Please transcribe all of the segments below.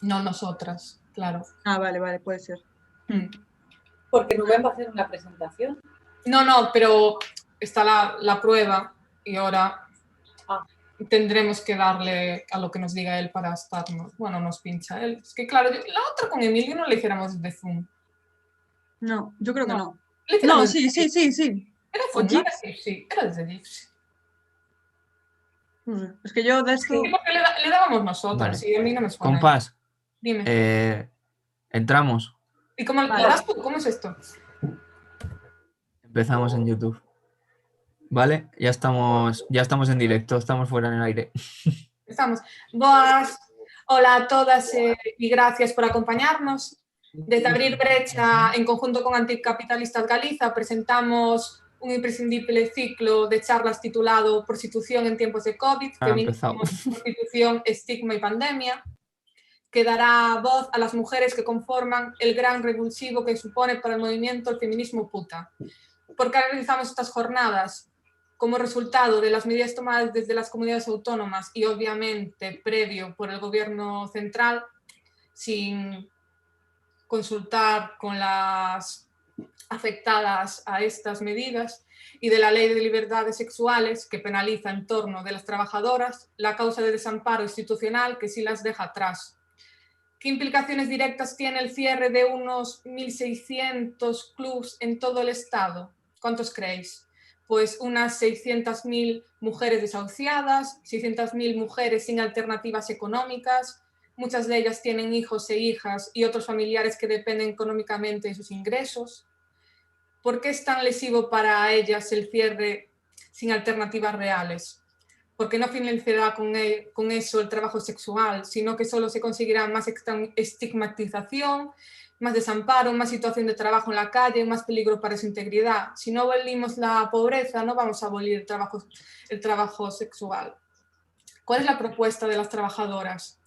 No nosotras, claro. Ah, vale, puede ser. Porque Rubén va a hacer una presentación. No, pero está la prueba y ahora tendremos que darle a lo que nos diga él para estarnos. Bueno, nos pincha él. Es que claro, la otra con Emilio no le hiciéramos de Zoom. No, yo creo que no. No, sí. Era ¿O Zoom, no era Jitsi? Jitsi, era desde Jitsi. No sé, es que yo de esto... Sí, porque le dábamos nosotros, Vale. sí, a mí no me suena. Compás, Dime. entramos. ¿Y cómo Vale. lo das tú? ¿Cómo es esto? Empezamos en YouTube. Vale, ya estamos en directo, estamos fuera en el aire. Estamos. Boas, hola a todas y gracias por acompañarnos. Desde Abrir Brecha, en conjunto con Anticapitalistas Galiza, presentamos un imprescindible ciclo de charlas titulado Prostitución en tiempos de COVID, feminismo, prostitución, estigma y pandemia, que dará voz a las mujeres que conforman el gran revulsivo que supone para el movimiento el feminismo puta. ¿Por qué realizamos estas jornadas? Como resultado de las medidas tomadas desde las comunidades autónomas y obviamente previo por el gobierno central, sin consultar con las afectadas a estas medidas, y de la Ley de Libertades Sexuales, que penaliza en torno de las trabajadoras, la causa de desamparo institucional que sí las deja atrás. ¿Qué implicaciones directas tiene el cierre de unos 1.600 clubs en todo el Estado? ¿Cuántos creéis? Pues unas 600.000 mujeres desahuciadas, 600.000 mujeres sin alternativas económicas, muchas de ellas tienen hijos e hijas y otros familiares que dependen económicamente de sus ingresos. ¿Por qué es tan lesivo para ellas el cierre sin alternativas reales? Porque no finalizará con eso el trabajo sexual, sino que solo se conseguirá más estigmatización, más desamparo, más situación de trabajo en la calle, más peligro para su integridad. Si no abolimos la pobreza, no vamos a abolir el trabajo sexual. ¿Cuál es la propuesta de las trabajadoras?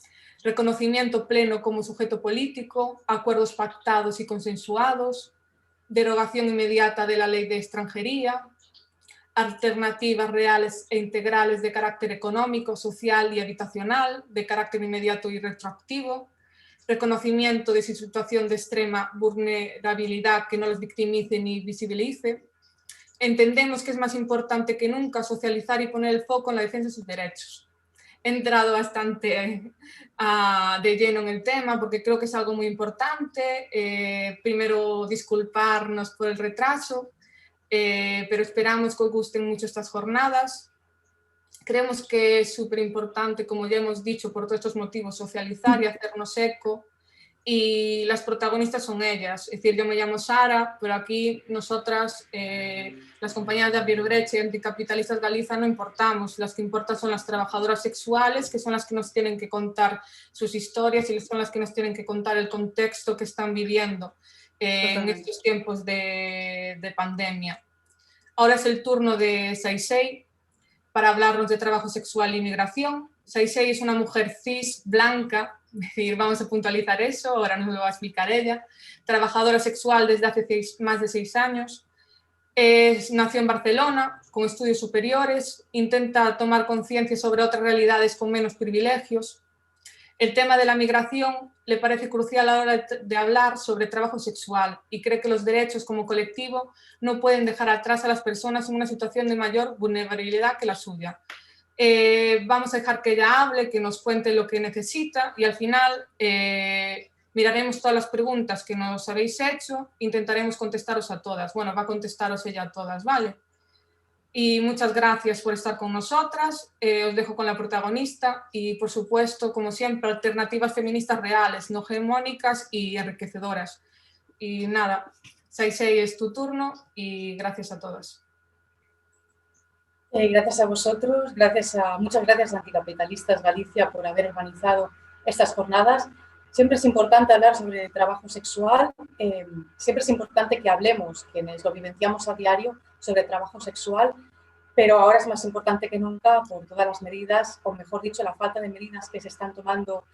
Reconocimiento pleno como sujeto político, acuerdos pactados y consensuados, derogación inmediata de la ley de extranjería, alternativas reales e integrales de carácter económico, social y habitacional, de carácter inmediato y retroactivo, reconocimiento de su situación de extrema vulnerabilidad que no les victimice ni visibilice. Entendemos que es más importante que nunca socializar y poner el foco en la defensa de sus derechos. He entrado bastante de lleno en el tema porque creo que es algo muy importante. Primero, disculparnos por el retraso, pero esperamos que os gusten mucho estas jornadas. Creemos que es súper importante, como ya hemos dicho, por todos estos motivos, socializar y hacernos eco, y las protagonistas son ellas. Es decir, yo me llamo Sara, pero aquí nosotras, las compañeras de Abrir Brecha y Anticapitalistas Galiza, no importamos. Las que importan son las trabajadoras sexuales, que son las que nos tienen que contar sus historias y son las que nos tienen que contar el contexto que están viviendo en estos tiempos de pandemia. Ahora es el turno de Saisei para hablarnos de trabajo sexual e inmigración. Saisei es una mujer cis, blanca, es decir, vamos a puntualizar eso, ahora nos lo va a explicar ella, trabajadora sexual desde hace más de 6 años, nació en Barcelona, con estudios superiores, intenta tomar conciencia sobre otras realidades con menos privilegios. El tema de la migración le parece crucial a la hora de hablar sobre trabajo sexual y cree que los derechos como colectivo no pueden dejar atrás a las personas en una situación de mayor vulnerabilidad que la suya. Vamos a dejar que ella hable, que nos cuente lo que necesita y al final miraremos todas las preguntas que nos habéis hecho, intentaremos contestaros a todas. Bueno, va a contestaros ella a todas, ¿vale? Y muchas gracias por estar con nosotras. Os dejo con la protagonista y, por supuesto, como siempre, alternativas feministas reales, no hegemónicas y enriquecedoras. Y nada, Saisei, es tu turno y gracias a todas. Gracias a vosotros, muchas gracias a Anticapitalistas Galicia por haber organizado estas jornadas. Siempre es importante hablar sobre trabajo sexual, siempre es importante que hablemos, quienes lo vivenciamos a diario, sobre trabajo sexual, pero ahora es más importante que nunca por todas las medidas, o mejor dicho, la falta de medidas que se están tomando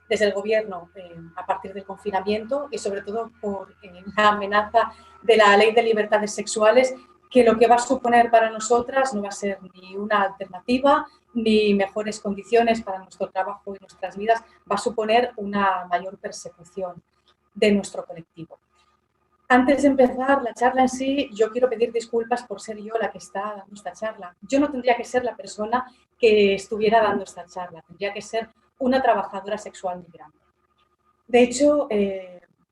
desde el Gobierno a partir del confinamiento y sobre todo por la amenaza de la Ley de Libertades Sexuales, que lo que va a suponer para nosotras no va a ser ni una alternativa ni mejores condiciones para nuestro trabajo y nuestras vidas, va a suponer una mayor persecución de nuestro colectivo. Antes de empezar la charla en sí, yo quiero pedir disculpas por ser yo la que está dando esta charla. Yo no tendría que ser la persona que estuviera dando esta charla, tendría que ser una trabajadora sexual migrante. De hecho,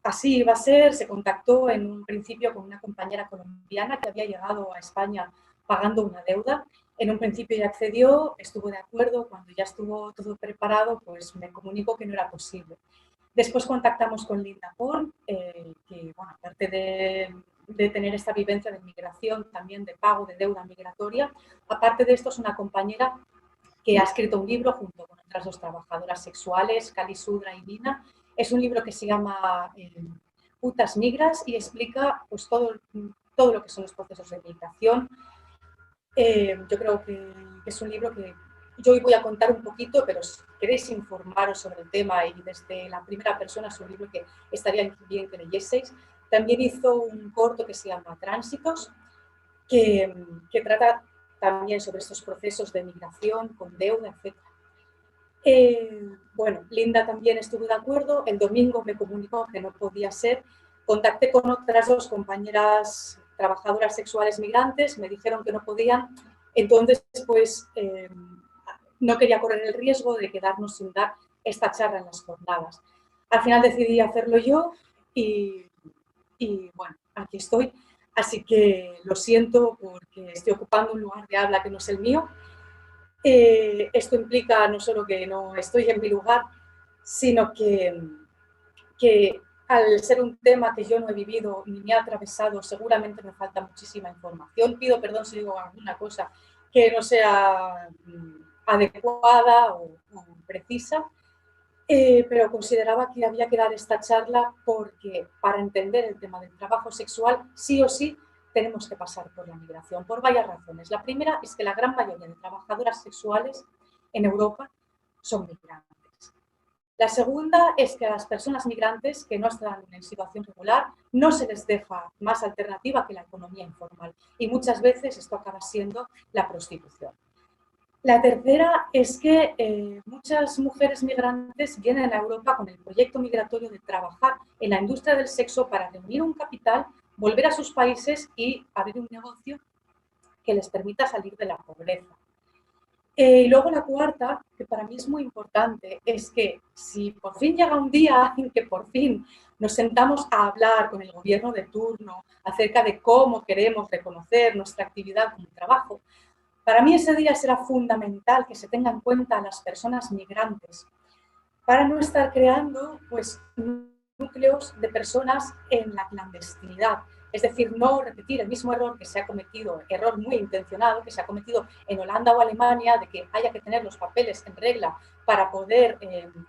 así iba a ser, se contactó en un principio con una compañera colombiana que había llegado a España pagando una deuda. En un principio ya accedió, estuvo de acuerdo, cuando ya estuvo todo preparado, pues me comunicó que no era posible. Después contactamos con Linda Porn, que, bueno, aparte de tener esta vivencia de migración, también de pago de deuda migratoria, aparte de esto es una compañera que ha escrito un libro junto con otras dos trabajadoras sexuales, Cali Sudra y Nina. Es un libro que se llama Putas Migras y explica pues, todo lo que son los procesos de migración. Yo creo que es un libro que yo hoy voy a contar un poquito, pero si queréis informaros sobre el tema y desde la primera persona es un libro que estaría bien que leyeseis. También hizo un corto que se llama Tránsitos, que trata también sobre estos procesos de migración con deuda, etc. Bueno, Linda también estuvo de acuerdo. El domingo me comunicó que no podía ser. Contacté con otras dos compañeras trabajadoras sexuales migrantes, me dijeron que no podían. Entonces, pues, no quería correr el riesgo de quedarnos sin dar esta charla en las jornadas. Al final decidí hacerlo yo y bueno, aquí estoy. Así que lo siento porque estoy ocupando un lugar de habla que no es el mío. Esto implica no solo que no estoy en mi lugar, sino que al ser un tema que yo no he vivido ni me ha atravesado, seguramente me falta muchísima información. Pido perdón si digo alguna cosa que no sea adecuada o precisa, pero consideraba que había que dar esta charla porque para entender el tema del trabajo sexual, sí o sí, tenemos que pasar por la migración, por varias razones. La primera es que la gran mayoría de trabajadoras sexuales en Europa son migrantes. La segunda es que a las personas migrantes que no están en situación regular no se les deja más alternativa que la economía informal y muchas veces esto acaba siendo la prostitución. La tercera es que muchas mujeres migrantes vienen a Europa con el proyecto migratorio de trabajar en la industria del sexo para reunir un capital, volver a sus países y abrir un negocio que les permita salir de la pobreza. Y luego la cuarta, que para mí es muy importante, es que si por fin llega un día en que por fin nos sentamos a hablar con el gobierno de turno acerca de cómo queremos reconocer nuestra actividad como trabajo, para mí ese día será fundamental que se tenga en cuenta a las personas migrantes para no estar creando pues, núcleos de personas en la clandestinidad. Es decir, no repetir el mismo error que se ha cometido, error muy intencionado, que se ha cometido en Holanda o Alemania, de que haya que tener los papeles en regla para poder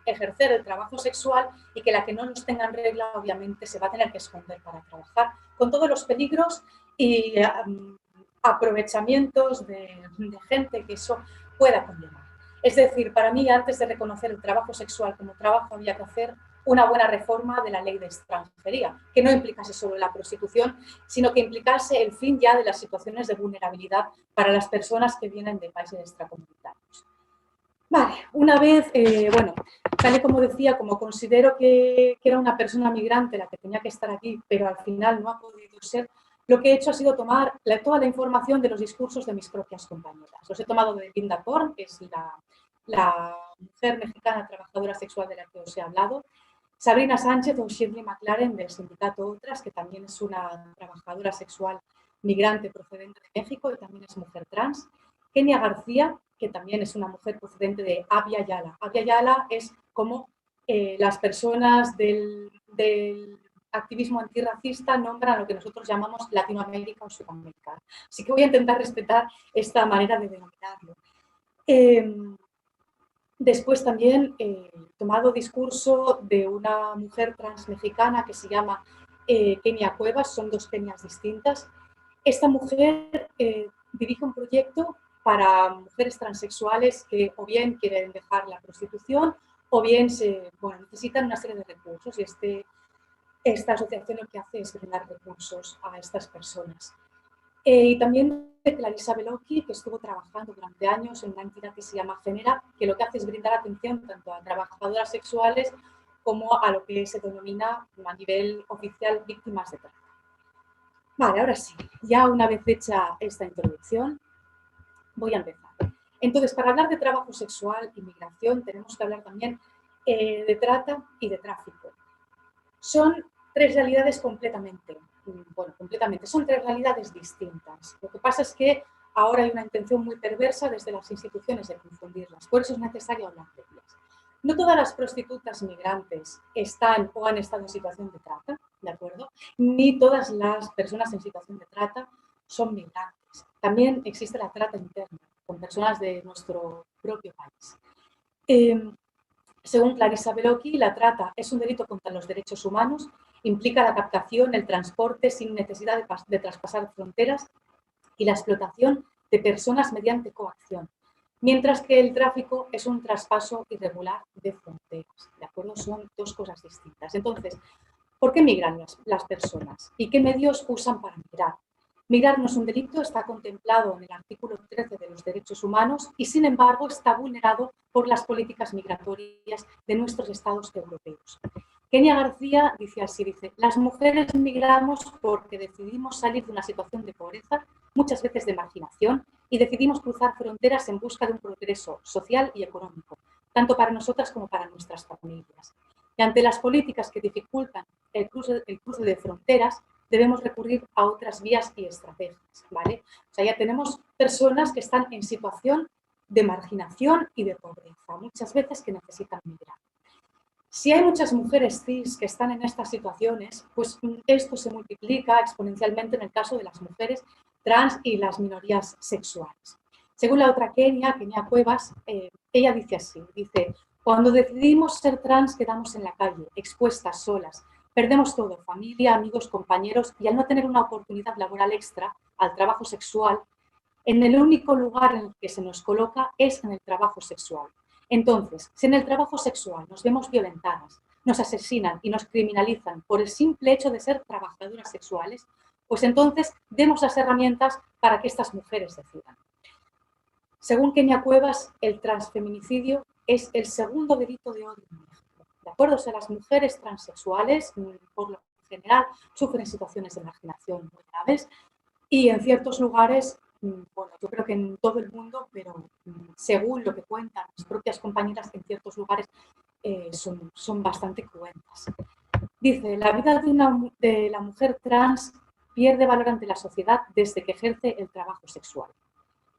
ejercer el trabajo sexual y que la que no los tenga en regla obviamente se va a tener que esconder para trabajar, con todos los peligros y aprovechamientos de gente que eso pueda conllevar. Es decir, para mí, antes de reconocer el trabajo sexual como trabajo, había que hacer una buena reforma de la ley de extranjería, que no implicase solo la prostitución, sino que implicase el fin ya de las situaciones de vulnerabilidad para las personas que vienen de países extracomunitarios. Vale, una vez, bueno, tal y como decía, como considero que era una persona migrante la que tenía que estar aquí, pero al final no ha podido ser, lo que he hecho ha sido tomar toda la información de los discursos de mis propias compañeras. Los he tomado de Linda Porn, que es la mujer mexicana trabajadora sexual de la que os he hablado, Sabrina Sánchez o Shirley McLaren del sindicato Otras, que también es una trabajadora sexual migrante procedente de México y también es mujer trans, Kenia García, que también es una mujer procedente de Abya Yala. Abya Yala es como las personas del activismo antirracista nombran lo que nosotros llamamos Latinoamérica o Sudamericana. Así que voy a intentar respetar esta manera de denominarlo. Después también he tomado discurso de una mujer transmexicana que se llama Kenia Cuevas, son dos Kenias distintas. Esta mujer dirige un proyecto para mujeres transexuales que o bien quieren dejar la prostitución o bien necesitan una serie de recursos y esta asociación lo que hace es brindar recursos a estas personas. Y también Clarissa Bellocchi, que estuvo trabajando durante años en una entidad que se llama Genera, que lo que hace es brindar atención tanto a trabajadoras sexuales como a lo que se denomina a nivel oficial víctimas de trata. Vale, ahora sí, ya una vez hecha esta introducción, voy a empezar. Entonces, para hablar de trabajo sexual y migración, tenemos que hablar también de trata y de tráfico. Son tres realidades completamente, son tres realidades distintas. Lo que pasa es que ahora hay una intención muy perversa desde las instituciones de confundirlas, por eso es necesario hablar de ellas. No todas las prostitutas migrantes están o han estado en situación de trata, ¿de acuerdo? Ni todas las personas en situación de trata son migrantes. También existe la trata interna, con personas de nuestro propio país. Según Clarissa Bellocchi, la trata es un delito contra los derechos humanos, implica la captación, el transporte sin necesidad de traspasar fronteras y la explotación de personas mediante coacción, mientras que el tráfico es un traspaso irregular de fronteras, ¿de acuerdo? Son dos cosas distintas. Entonces, ¿por qué migran las personas? ¿Y qué medios usan para migrar? Migrar no es un delito, está contemplado en el artículo 13 de los derechos humanos y, sin embargo, está vulnerado por las políticas migratorias de nuestros estados europeos. Kenia García dice así, las mujeres migramos porque decidimos salir de una situación de pobreza, muchas veces de marginación, y decidimos cruzar fronteras en busca de un progreso social y económico, tanto para nosotras como para nuestras familias. Y ante las políticas que dificultan el cruce de fronteras, debemos recurrir a otras vías y estrategias, ¿vale? O sea, ya tenemos personas que están en situación de marginación y de pobreza, muchas veces que necesitan migrar. Si hay muchas mujeres cis que están en estas situaciones, pues esto se multiplica exponencialmente en el caso de las mujeres trans y las minorías sexuales. Según la otra Kenia Cuevas, ella dice así, dice, cuando decidimos ser trans quedamos en la calle, expuestas, solas, perdemos todo, familia, amigos, compañeros, y al no tener una oportunidad laboral extra al trabajo sexual, en el único lugar en el que se nos coloca es en el trabajo sexual. Entonces, si en el trabajo sexual nos vemos violentadas, nos asesinan y nos criminalizan por el simple hecho de ser trabajadoras sexuales, pues entonces demos las herramientas para que estas mujeres decidan. Según Kenia Cuevas, el transfeminicidio es el segundo delito de odio en México. ¿De acuerdo? O sea, las mujeres transexuales, por lo general, sufren situaciones de marginación muy graves y en ciertos lugares, bueno, yo creo que en todo el mundo, pero según lo que cuentan mis propias compañeras, en ciertos lugares son bastante cruentas. Dice, la vida de la mujer trans pierde valor ante la sociedad desde que ejerce el trabajo sexual.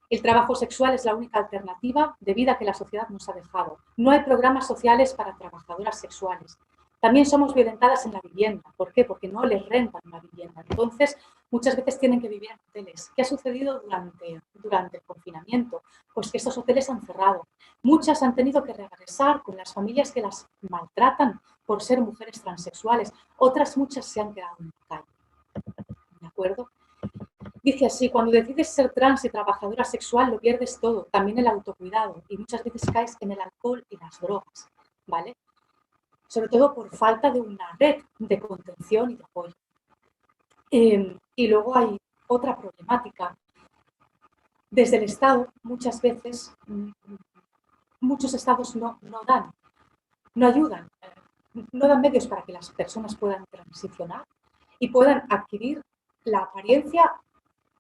El trabajo sexual es la única alternativa de vida que la sociedad nos ha dejado. No hay programas sociales para trabajadoras sexuales. También somos violentadas en la vivienda. ¿Por qué? Porque no les rentan una vivienda. Entonces, muchas veces tienen que vivir en hoteles. ¿Qué ha sucedido durante el confinamiento? Pues que estos hoteles han cerrado. Muchas han tenido que regresar con las familias que las maltratan por ser mujeres transexuales. Otras muchas se han quedado en la calle. ¿De acuerdo? Dice así, cuando decides ser trans y trabajadora sexual lo pierdes todo, también el autocuidado, y muchas veces caes en el alcohol y las drogas, ¿vale? Sobre todo por falta de una red de contención y de apoyo. Y luego hay otra problemática. Desde el Estado, muchas veces, muchos estados no ayudan, no dan medios para que las personas puedan transicionar y puedan adquirir la apariencia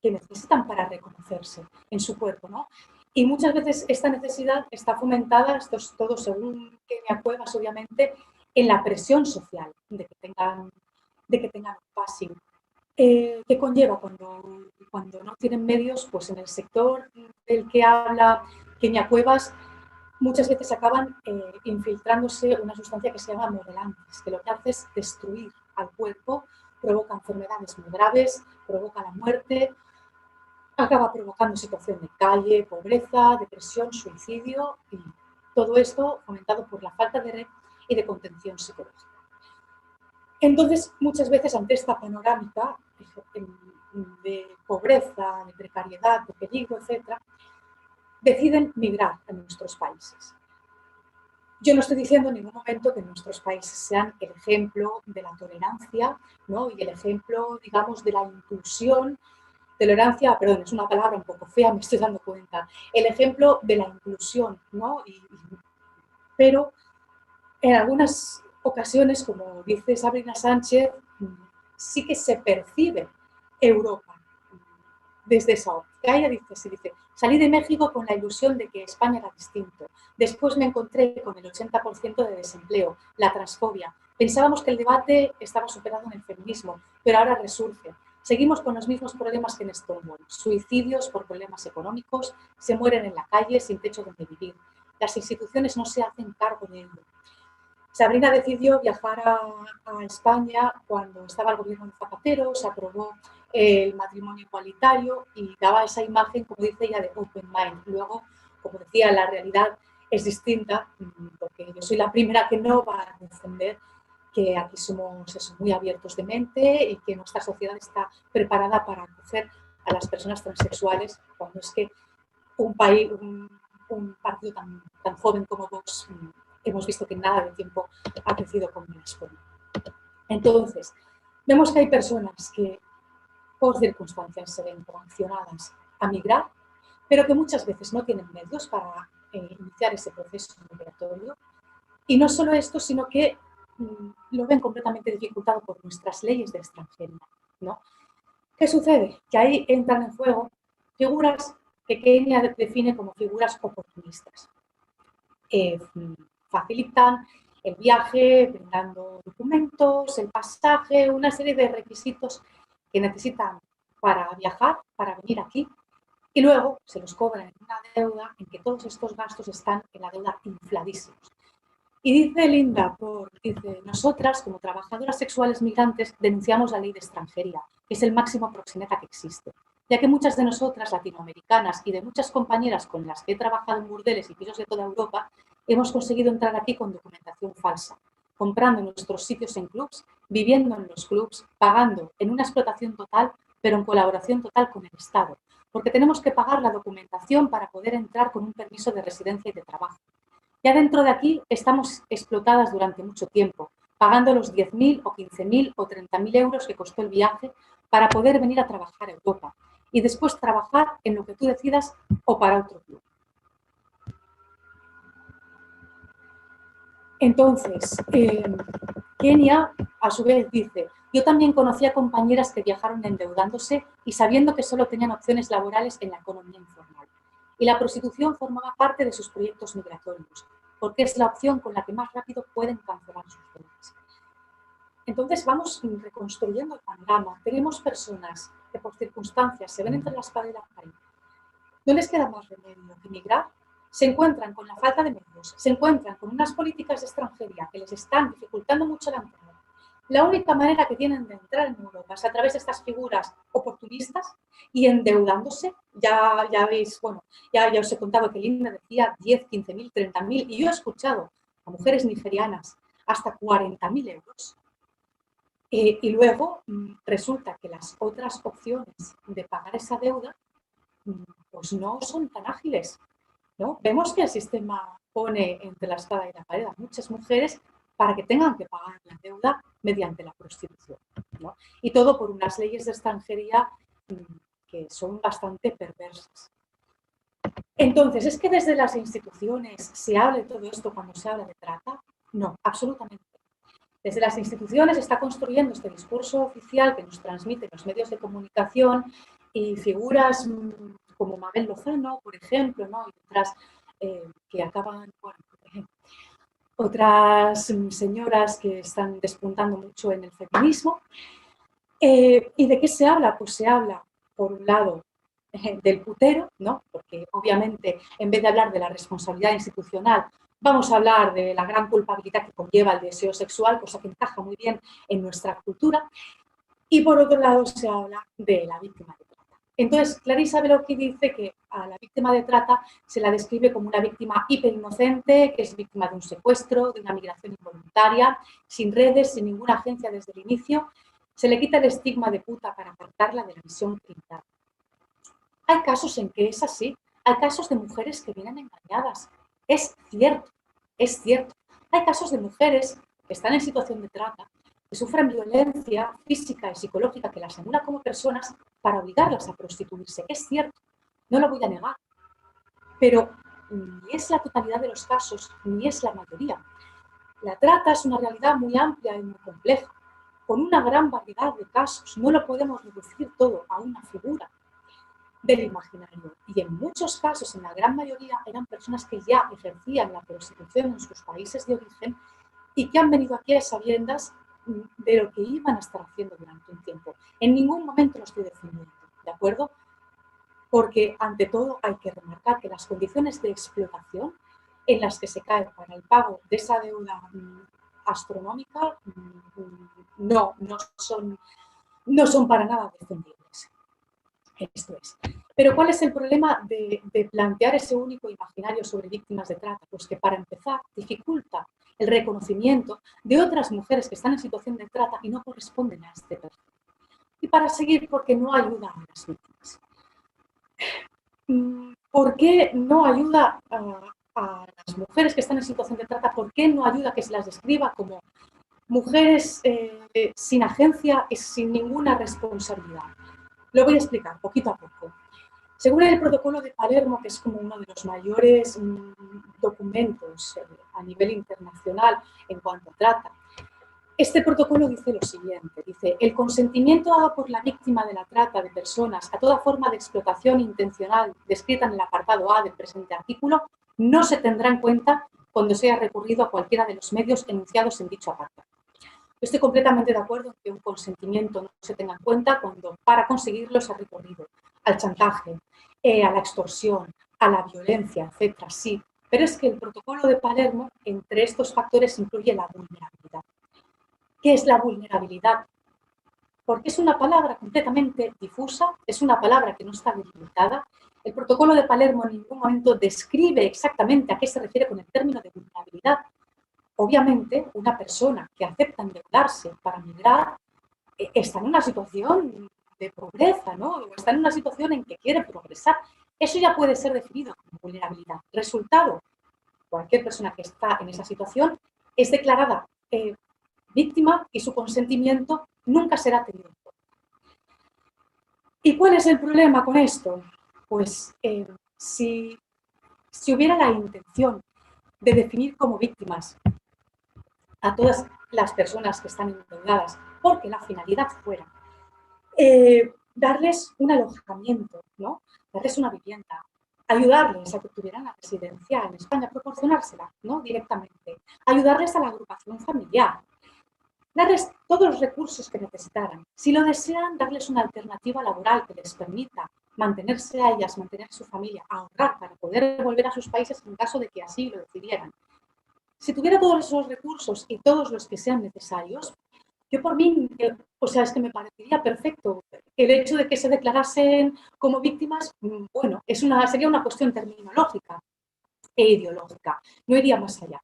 que necesitan para reconocerse en su cuerpo, ¿no? Y muchas veces esta necesidad está fomentada, esto es todo según Kenia Cuevas, obviamente, en la presión social de que tengan un passing. ¿Qué conlleva cuando no tienen medios? Pues en el sector del que habla Kenia Cuevas, muchas veces acaban infiltrándose una sustancia que se llama modelantes, que lo que hace es destruir al cuerpo, provoca enfermedades muy graves, provoca la muerte, acaba provocando situación de calle, pobreza, depresión, suicidio y todo esto fomentado por la falta de red y de contención psicológica. Entonces, muchas veces ante esta panorámica de pobreza, de precariedad, de peligro, etc., deciden migrar a nuestros países. Yo no estoy diciendo en ningún momento que nuestros países sean el ejemplo de la tolerancia, ¿no? Y el ejemplo, digamos, de la inclusión, tolerancia, perdón, es una palabra un poco fea, me estoy dando cuenta, el ejemplo de la inclusión, ¿no? Pero en algunas ocasiones, como dice Sabrina Sánchez, sí que se percibe Europa desde esa óptica. Ella dice, salí de México con la ilusión de que España era distinto. Después me encontré con el 80% de desempleo, la transfobia. Pensábamos que el debate estaba superado en el feminismo, pero ahora resurge. Seguimos con los mismos problemas que en Stonewall. Suicidios por problemas económicos, se mueren en la calle sin techo donde vivir. Las instituciones no se hacen cargo de ello. Sabrina decidió viajar a España cuando estaba el gobierno de Zapatero, se aprobó el matrimonio igualitario y daba esa imagen, como dice ella, de open mind. Luego, como decía, la realidad es distinta, porque yo soy la primera que no va a defender que aquí somos eso, muy abiertos de mente y que nuestra sociedad está preparada para acoger a las personas transexuales, cuando es que un país, un partido tan joven como Vox, hemos visto que en nada de tiempo ha crecido como en España. Entonces, vemos que hay personas que por circunstancias se ven coaccionadas a migrar, pero que muchas veces no tienen medios para iniciar ese proceso migratorio. Y no solo esto, sino que lo ven completamente dificultado por nuestras leyes de extranjería, ¿no? ¿Qué sucede? Que ahí entran en juego figuras que Kenia define como figuras oportunistas. Facilitan el viaje, brindando documentos, el pasaje, una serie de requisitos que necesitan para viajar, para venir aquí, y luego se los cobran en una deuda en que todos estos gastos están en la deuda infladísimos. Y dice Linda, dice, nosotras como trabajadoras sexuales migrantes denunciamos la ley de extranjería, que es el máximo proxeneta que existe, ya que muchas de nosotras latinoamericanas y de muchas compañeras con las que he trabajado en burdeles y pisos de toda Europa, hemos conseguido entrar aquí con documentación falsa, comprando nuestros sitios en clubs, viviendo en los clubs, pagando en una explotación total, pero en colaboración total con el Estado, porque tenemos que pagar la documentación para poder entrar con un permiso de residencia y de trabajo. Ya dentro de aquí estamos explotadas durante mucho tiempo, pagando los 10.000 o 15.000 o 30.000 euros que costó el viaje para poder venir a trabajar a Europa y después trabajar en lo que tú decidas o para otro club. Entonces, Kenia, a su vez, dice, yo también conocí a compañeras que viajaron endeudándose y sabiendo que solo tenían opciones laborales en la economía informal. Y la prostitución formaba parte de sus proyectos migratorios, porque es la opción con la que más rápido pueden cancelar sus deudas. Entonces vamos reconstruyendo el panorama. Tenemos personas que por circunstancias se ven entre la espada y la pared. No les queda más remedio que migrar. Se encuentran con la falta de medios, se encuentran con unas políticas de extranjería que les están dificultando mucho la entrada. La única manera que tienen de entrar en Europa es a través de estas figuras oportunistas y endeudándose. Ya veis, bueno, ya os he contado que Linda decía 10, 15.000, 30.000 y yo he escuchado a mujeres nigerianas hasta 40.000 euros. Y luego resulta que las otras opciones de pagar esa deuda pues no son tan ágiles, ¿no? Vemos que el sistema pone entre la espada y la pared a muchas mujeres para que tengan que pagar la deuda mediante la prostitución, ¿no? Y todo por unas leyes de extranjería que son bastante perversas. Entonces, ¿es que desde las instituciones se habla de todo esto cuando se habla de trata? No, absolutamente. Desde las instituciones se está construyendo este discurso oficial que nos transmiten los medios de comunicación y figuras como Mabel Lozano, por ejemplo, ¿no? Y otras que acaban, bueno, otras señoras que están despuntando mucho en el feminismo. ¿Y de qué se habla? Pues se habla, por un lado, del putero, ¿no? Porque obviamente en vez de hablar de la responsabilidad institucional, vamos a hablar de la gran culpabilidad que conlleva el deseo sexual, cosa que encaja muy bien en nuestra cultura. Y por otro lado se habla de la víctima de trata. Entonces, Clarissa Beloki dice que a la víctima de trata se la describe como una víctima hiperinocente, que es víctima de un secuestro, de una migración involuntaria, sin redes, sin ninguna agencia desde el inicio. Se le quita el estigma de puta para apartarla de la visión criminal. Hay casos en que es así. Hay casos de mujeres que vienen engañadas. Es cierto, es cierto. Hay casos de mujeres que están en situación de trata que sufren violencia física y psicológica que las anula como personas para obligarlas a prostituirse. Es cierto, no lo voy a negar, pero ni es la totalidad de los casos, ni es la mayoría. La trata es una realidad muy amplia y muy compleja, con una gran variedad de casos. No lo podemos reducir todo a una figura del imaginario. Y en muchos casos, en la gran mayoría, eran personas que ya ejercían la prostitución en sus países de origen y que han venido aquí a sabiendas de lo que iban a estar haciendo durante un tiempo. En ningún momento lo estoy defendiendo, ¿de acuerdo? Porque, ante todo, hay que remarcar que las condiciones de explotación en las que se cae para el pago de esa deuda astronómica no son para nada defendibles. Esto es. Pero ¿cuál es el problema de plantear ese único imaginario sobre víctimas de trata? Pues que, para empezar, dificulta el reconocimiento de otras mujeres que están en situación de trata y no corresponden a este perfil. Y para seguir, porque no ayuda a las víctimas. ¿Por qué no ayuda a las mujeres que están en situación de trata? ¿Por qué no ayuda a que se las describa como mujeres sin agencia y sin ninguna responsabilidad? Lo voy a explicar poquito a poco. Según el protocolo de Palermo, que es como uno de los mayores documentos a nivel internacional en cuanto a trata, este protocolo dice lo siguiente, dice: el consentimiento dado por la víctima de la trata de personas a toda forma de explotación intencional descrita en el apartado A del presente artículo no se tendrá en cuenta cuando sea recurrido a cualquiera de los medios enunciados en dicho apartado. Estoy completamente de acuerdo en que un consentimiento no se tenga en cuenta cuando para conseguirlo se ha recurrido al chantaje, a la extorsión, a la violencia, etc. Sí, pero es que el protocolo de Palermo, entre estos factores, incluye la vulnerabilidad. ¿Qué es la vulnerabilidad? Porque es una palabra completamente difusa, es una palabra que no está delimitada. El protocolo de Palermo en ningún momento describe exactamente a qué se refiere con el término de vulnerabilidad. Obviamente, una persona que acepta endeudarse para migrar está en una situación de pobreza, ¿no? O está en una situación en que quiere progresar. Eso ya puede ser definido como vulnerabilidad. Resultado: cualquier persona que está en esa situación es declarada víctima y su consentimiento nunca será tenido en cuenta. ¿Y cuál es el problema con esto? Pues si hubiera la intención de definir como víctimas a todas las personas que están endeudadas, porque la finalidad fuera darles un alojamiento, ¿no? Darles una vivienda, ayudarles a que tuvieran la residencia en España, proporcionársela, ¿no? Directamente, ayudarles a la agrupación familiar, darles todos los recursos que necesitaran. Si lo desean, darles una alternativa laboral que les permita mantenerse a ellas, mantener a su familia, ahorrar para poder volver a sus países en caso de que así lo decidieran. Si tuviera todos esos recursos y todos los que sean necesarios, yo por mí, es que me parecería perfecto. El hecho de que se declarasen como víctimas, bueno, sería una cuestión terminológica e ideológica, no iría más allá.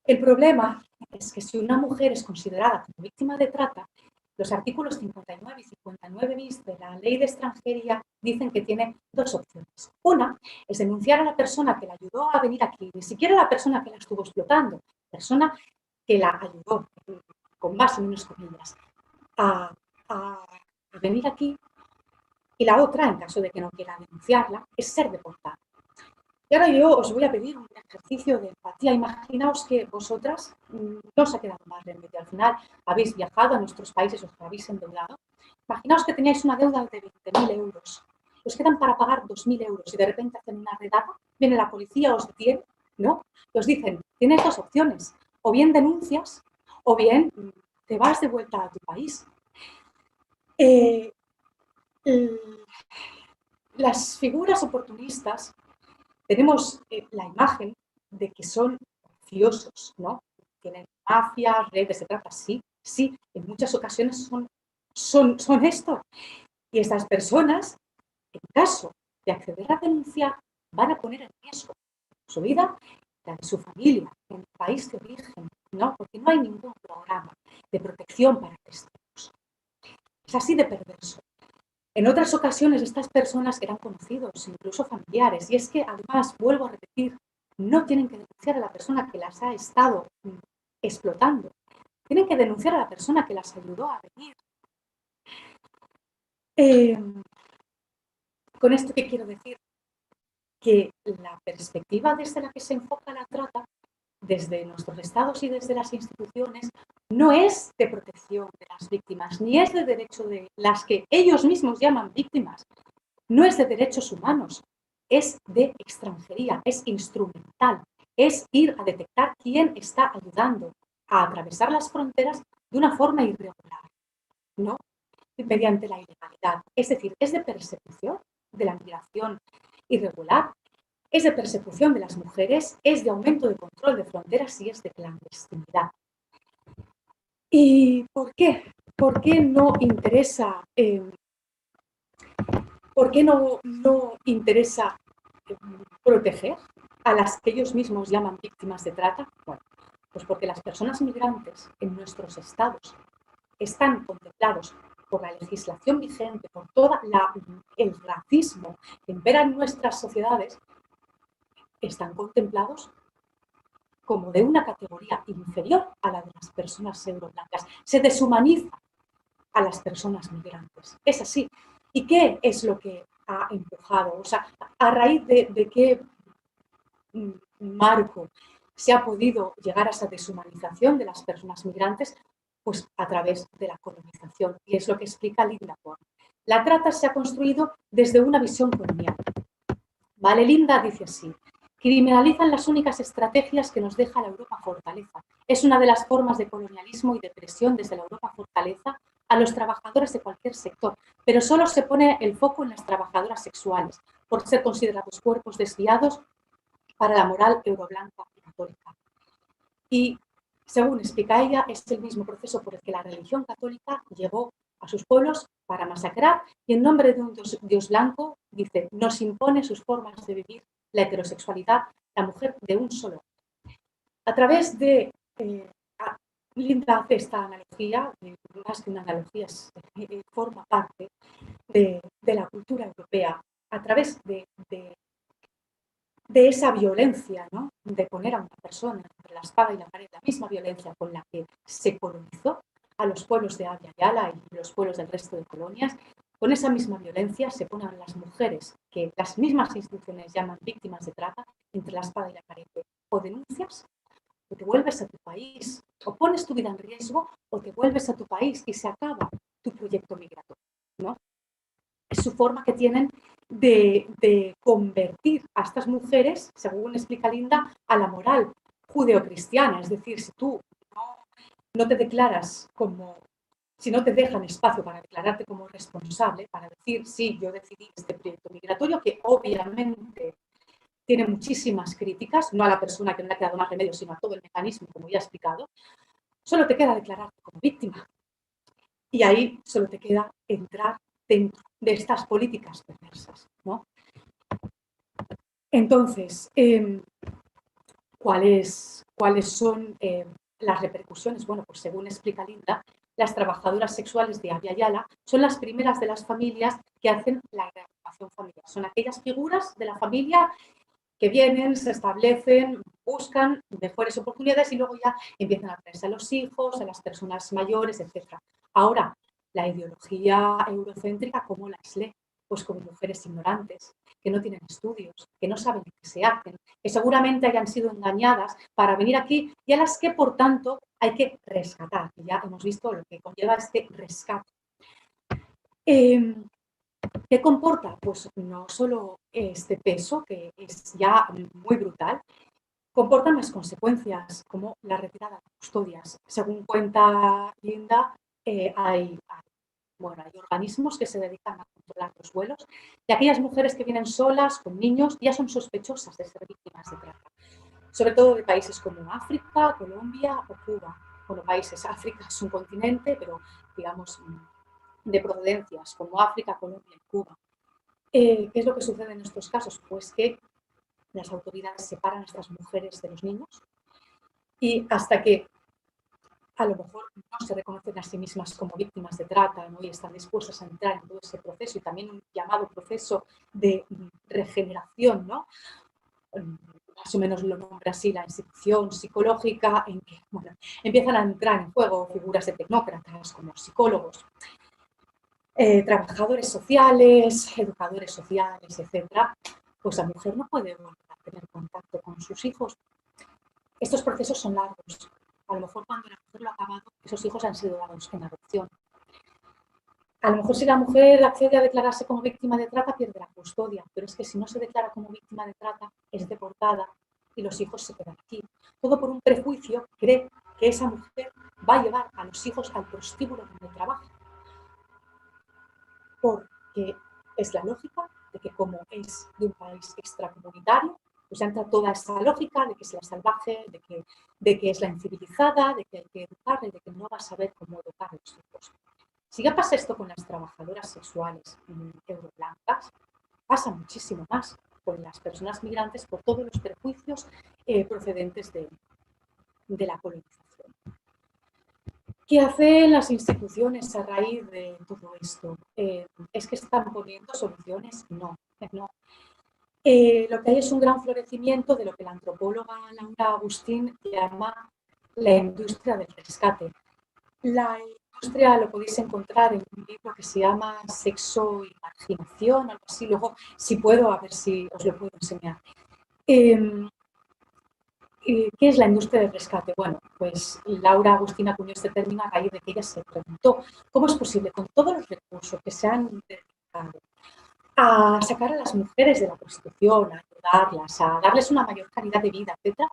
El problema es que si una mujer es considerada como víctima de trata, los artículos 59 y 59 bis de la Ley de Extranjería dicen que tiene dos opciones. Una es denunciar a la persona que la ayudó a venir aquí, ni siquiera la persona que la estuvo explotando, la persona que la ayudó, con más o menos comillas, a venir aquí. Y la otra, en caso de que no quiera denunciarla, es ser deportada. Y ahora yo os voy a pedir un ejercicio de empatía. Imaginaos que vosotras no os ha quedado más remedio. Al final habéis viajado a nuestros países, os habéis endeudado. Imaginaos que teníais una deuda de 20.000 euros. Os quedan para pagar 2.000 euros y de repente hacen una redada, viene la policía, os detiene, ¿no? Y os dicen, tienes dos opciones. O bien denuncias o bien te vas de vuelta a tu país. Las figuras oportunistas, tenemos la imagen de que son mafiosos, ¿no? Tienen mafias, redes de trata, sí, en muchas ocasiones son esto. Y estas personas, en caso de acceder a denunciar, van a poner en riesgo su vida, la de su familia, en el país de origen, ¿no? Porque no hay ningún programa de protección para testigos. Es así de perverso. En otras ocasiones estas personas eran conocidos, incluso familiares, y es que además, vuelvo a repetir, no tienen que denunciar a la persona que las ha estado explotando. tienen que denunciar a la persona que las ayudó a venir. Con esto, ¿qué quiero decir? Que la perspectiva desde la que se enfoca la trata, desde nuestros estados y desde las instituciones, no es de protección de las víctimas, ni es de derecho de las que ellos mismos llaman víctimas, no es de derechos humanos, es de extranjería, es instrumental, es ir a detectar quién está ayudando a atravesar las fronteras de una forma irregular, ¿no? Mediante la ilegalidad. Es decir, es de persecución de la migración irregular, es de persecución de las mujeres, es de aumento de control de fronteras y es de clandestinidad. ¿Y por qué? ¿Por qué no interesa, proteger a las que ellos mismos llaman víctimas de trata? Bueno, pues porque las personas migrantes en nuestros estados están contemplados por la legislación vigente, por todo el racismo que impera en nuestras sociedades, están contemplados como de una categoría inferior a la de las personas euroblancas. Se deshumaniza a las personas migrantes. Es así. ¿Y qué es lo que ha empujado? O sea, a raíz de qué marco se ha podido llegar a esa deshumanización de las personas migrantes, pues a través de la colonización. Y es lo que explica Linda Porn. La trata se ha construido desde una visión colonial. Vale, Linda dice así: criminalizan las únicas estrategias que nos deja la Europa fortaleza. Es una de las formas de colonialismo y de presión desde la Europa fortaleza a los trabajadores de cualquier sector, pero solo se pone el foco en las trabajadoras sexuales, por ser considerados cuerpos desviados para la moral euroblanca y católica. Y, según explica ella, es el mismo proceso por el que la religión católica llegó a sus pueblos para masacrar y en nombre de un Dios blanco, dice, nos impone sus formas de vivir la heterosexualidad, la mujer de un solo. A través de... Linda hace esta analogía, más que una analogía, forma parte de la cultura europea, a través de esa violencia, ¿no? De poner a una persona entre la espada y la pared, la misma violencia con la que se colonizó a los pueblos de Abya Yala y los pueblos del resto de colonias, con esa misma violencia se ponen a las mujeres que las mismas instituciones llaman víctimas de trata entre la espada y la pared. O denuncias o te vuelves a tu país, o pones tu vida en riesgo o te vuelves a tu país y se acaba tu proyecto migratorio, ¿no? Es su forma que tienen de convertir a estas mujeres, según explica Linda, a la moral judeocristiana. Es decir, si tú no te declaras como, si no te dejan espacio para declararte como responsable, para decir, sí, yo decidí este proyecto migratorio, que obviamente tiene muchísimas críticas, no a la persona que no le ha quedado más remedio, sino a todo el mecanismo, como ya he explicado, solo te queda declararte como víctima. Y ahí solo te queda entrar dentro de estas políticas perversas, ¿no? Entonces, ¿cuáles son las repercusiones? Bueno, pues según explica Linda, las trabajadoras sexuales de Abya Yala son las primeras de las familias que hacen la reagrupación familiar. Son aquellas figuras de la familia que vienen, se establecen, buscan mejores oportunidades y luego ya empiezan a traerse a los hijos, a las personas mayores, etc. Ahora, la ideología eurocéntrica, ¿cómo la lee? Pues como mujeres ignorantes, que no tienen estudios, que no saben qué se hacen, que seguramente hayan sido engañadas para venir aquí y a las que, por tanto, hay que rescatar. Y ya hemos visto lo que conlleva este rescate. ¿Qué comporta? Pues no solo este peso, que es ya muy brutal, comporta más consecuencias, como la retirada de custodias. Según cuenta Linda, hay organismos que se dedican a controlar los vuelos y aquellas mujeres que vienen solas, con niños, ya son sospechosas de ser víctimas de trata. Sobre todo de países como África, Colombia o Cuba. Bueno, países, África es un continente, pero digamos de procedencias como África, Colombia y Cuba. ¿Qué es lo que sucede en estos casos? Pues que las autoridades separan a estas mujeres de los niños y hasta que a lo mejor no se reconocen a sí mismas como víctimas de trata, ¿no? Y están dispuestas a entrar en todo ese proceso y también un llamado proceso de regeneración, ¿no? más o menos lo nombra así, la institución psicológica, en que empiezan a entrar en juego figuras de tecnócratas como psicólogos, trabajadores sociales, educadores sociales, etcétera, pues la mujer no puede volver a tener contacto con sus hijos. Estos procesos son largos. A lo mejor cuando la mujer lo ha acabado, esos hijos han sido dados en adopción. A lo mejor si la mujer accede a declararse como víctima de trata, pierde la custodia, pero es que si no se declara como víctima de trata, es deportada y los hijos se quedan aquí. Todo por un prejuicio, cree que esa mujer va a llevar a los hijos al prostíbulo donde trabaja. Porque es la lógica de que como es de un país extracomunitario, pues entra toda esa lógica de que es la salvaje, de que es la incivilizada, de que hay que educarla y de que no va a saber cómo educar a los hijos. Si ya pasa esto con las trabajadoras sexuales euroblancas, pasa muchísimo más con las personas migrantes por todos los prejuicios procedentes de la colonización. ¿Qué hacen las instituciones a raíz de todo esto? ¿Es que están poniendo soluciones? No. Lo que hay es un gran florecimiento de lo que la antropóloga Laura Agustín llama la industria del rescate. La industria lo podéis encontrar en un libro que se llama Sexo y Marginación, algo así. Luego, si puedo, a ver si os lo puedo enseñar. ¿Qué es la industria del rescate? Bueno, pues Laura Agustín acuñó este término a raíz de que ella se preguntó cómo es posible, con todos los recursos que se han dedicado a sacar a las mujeres de la prostitución, a ayudarlas, a darles una mayor calidad de vida, etc.,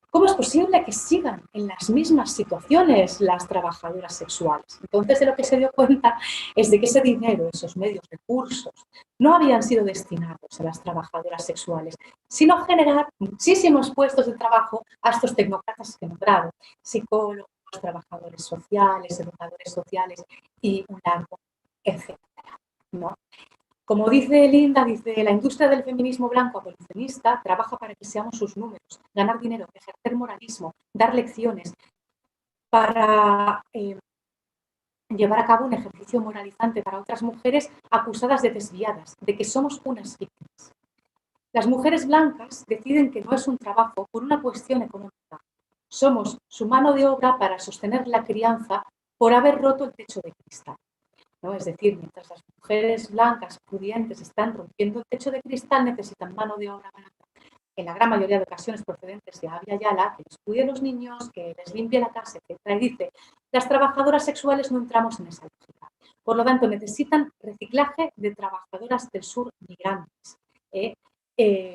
¿cómo es posible que sigan en las mismas situaciones las trabajadoras sexuales? Entonces, de lo que se dio cuenta es de que ese dinero, esos medios, recursos, no habían sido destinados a las trabajadoras sexuales, sino a generar muchísimos puestos de trabajo a estos tecnócratas que he nombrado, psicólogos, trabajadores sociales, educadores sociales y un largo etcétera, ¿no? Como dice Linda, dice, la industria del feminismo blanco abolicionista trabaja para que seamos sus números, ganar dinero, ejercer moralismo, dar lecciones, para llevar a cabo un ejercicio moralizante para otras mujeres acusadas de desviadas, de que somos unas víctimas. Las mujeres blancas deciden que no es un trabajo por una cuestión económica. Somos su mano de obra para sostener la crianza por haber roto el techo de cristal, ¿no? Es decir, mientras las mujeres blancas pudientes están rompiendo el techo de cristal, necesitan mano de obra barata, en la gran mayoría de ocasiones procedentes de Abya Yala, que les cuide a los niños, que les limpie la casa, etc. Y dice, las trabajadoras sexuales no entramos en esa lógica. Por lo tanto, necesitan reciclaje de trabajadoras del sur migrantes,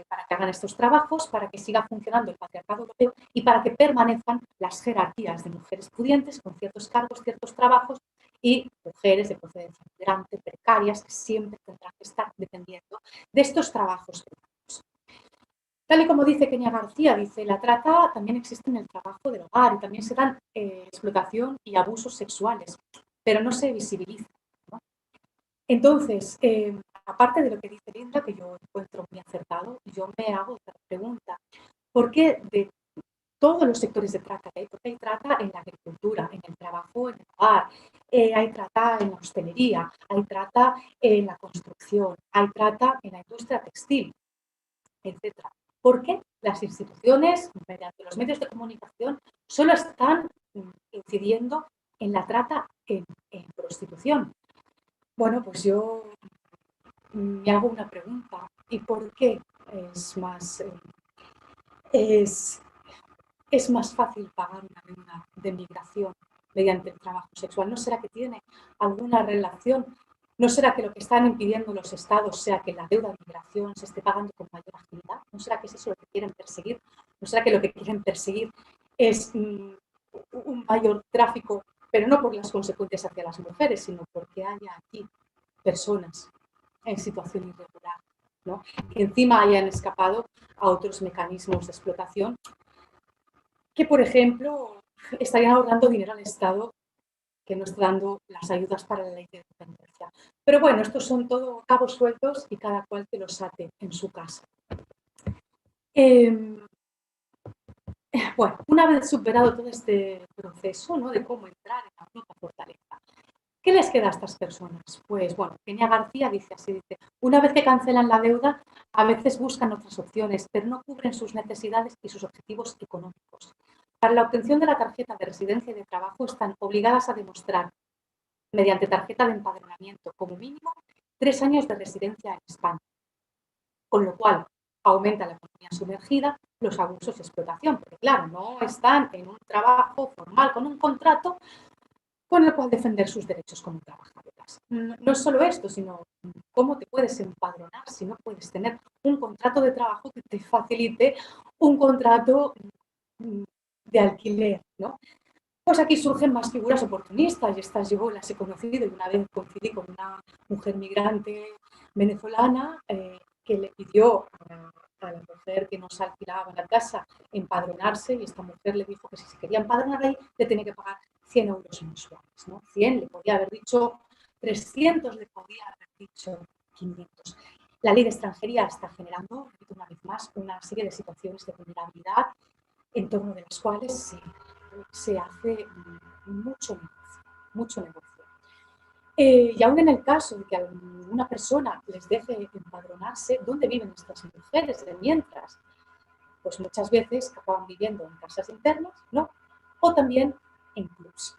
para que hagan estos trabajos, para que siga funcionando el patriarcado europeo y para que permanezcan las jerarquías de mujeres pudientes con ciertos cargos, ciertos trabajos, y mujeres de procedencia migrante, precarias, que siempre tendrán que estar dependiendo de estos trabajos. Tal y como dice Kenia García, dice, la trata también existe en el trabajo del hogar y también se dan explotación y abusos sexuales, pero no se visibiliza, ¿no? Entonces, aparte de lo que dice Linda, que yo encuentro muy acertado, yo me hago otra pregunta. ¿Por qué de todos los sectores de trata que hay? Porque hay trata en la agricultura, en el trabajo, en el hogar, hay trata en la hostelería, hay trata en la construcción, hay trata en la industria textil, etc. ¿Por qué las instituciones, mediante los medios de comunicación, solo están incidiendo en la trata en prostitución? Bueno, pues yo me hago una pregunta. ¿Y por qué es más fácil pagar una deuda de migración mediante el trabajo sexual? ¿No será que tiene alguna relación? ¿No será que lo que están impidiendo los estados sea que la deuda de migración se esté pagando con mayor agilidad? ¿No será que es eso lo que quieren perseguir? ¿No será que lo que quieren perseguir es un mayor tráfico, pero no por las consecuencias hacia las mujeres, sino porque haya aquí personas en situación irregular, ¿no? Y encima hayan escapado a otros mecanismos de explotación que, por ejemplo, estarían ahorrando dinero al Estado que no está dando las ayudas para la ley de dependencia. Pero bueno, estos son todos cabos sueltos y cada cual que los ate en su casa. Bueno, una vez superado todo este proceso, ¿no?, de cómo entrar en la propia fortaleza, ¿Qué les queda a estas personas? Pues bueno, Kenia García dice así, dice, una vez que cancelan la deuda, a veces buscan otras opciones, pero no cubren sus necesidades y sus objetivos económicos. Para la obtención de la tarjeta de residencia y de trabajo están obligadas a demostrar, mediante tarjeta de empadronamiento, como mínimo 3 años de residencia en España, con lo cual aumenta la economía sumergida, los abusos y explotación, porque claro, no están en un trabajo formal con un contrato con el cual defender sus derechos como trabajadoras. No es solo esto, sino cómo te puedes empadronar si no puedes tener un contrato de trabajo que te facilite un contrato de alquiler, ¿no? Pues aquí surgen más figuras oportunistas y estas yo las he conocido y una vez coincidí con una mujer migrante venezolana que le pidió a la mujer que nos alquilaba la casa empadronarse y esta mujer le dijo que si se quería empadronar ahí le tenía que pagar 100 euros mensuales, ¿no? 100, le podía haber dicho 300, le podía haber dicho 500. La ley de extranjería está generando, repito una vez más, una serie de situaciones de vulnerabilidad en torno de las cuales se hace mucho negocio, mucho negocio. Y aún en el caso de que alguna persona les deje empadronarse, ¿dónde viven estas mujeres de mientras? Pues muchas veces acaban viviendo en casas internas, ¿no? O también en clubs.